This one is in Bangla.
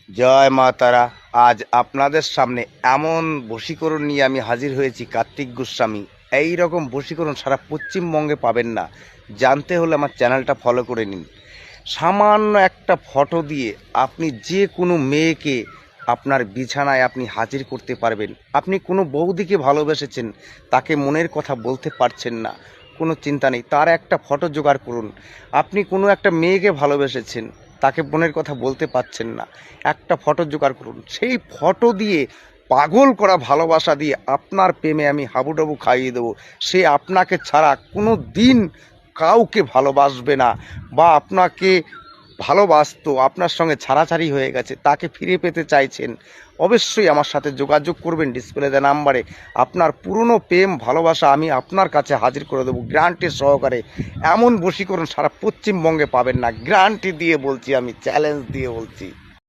জয় মা তারা। আজ আপনাদের সামনে এমন বশীকরণ নিয়ে আমি হাজির হয়েছি, কার্তিক গোস্বামী। এই রকম বশীকরণ সারা পশ্চিমবঙ্গে পাবেন না। জানতে হলে আমার চ্যানেলটা ফলো করে নিন। সামান্য একটা ফটো দিয়ে আপনি যে কোনো মেয়েকে আপনার বিছানায় আপনি হাজির করতে পারবেন। আপনি কোনো বৌদিকে ভালোবেসেছেন, তাকে মনের কথা বলতে পারছেন না, কোনো চিন্তা নেই, তার একটা ফটো জোগাড় করুন। আপনি কোনো একটা মেয়েকে ভালোবেসেছেন, তাকে মনের কথা বলতে পারছেন না, একটা ফটো জোগাড় করুন। সেই ফটো দিয়ে পাগল করা ভালোবাসা দিয়ে আপনার প্রেমে আমি হাবুডুবু খাইয়ে দেবো। সে আপনাকে ছাড়া কোনো দিন কাউকে ভালোবাসবে না, বা আপনাকে ভালোবাসতো, আপনার সঙ্গে ছাড়াছাড়ি হয়ে গেছে, তাকে ফিরে পেতে চাইছেন, অবশ্যই আমার সাথে যোগাযোগ করবেন ডিসপ্লে দেওয়া নাম্বারে। আপনার পুরনো প্রেম ভালোবাসা আমি আপনার কাছে হাজির করে দেবো গ্যারান্টি সহকারে। এমন বশীকরণ সারা পশ্চিমবঙ্গে পাবেন না, গ্যারান্টি দিয়ে বলছি, আমি চ্যালেঞ্জ দিয়ে বলছি।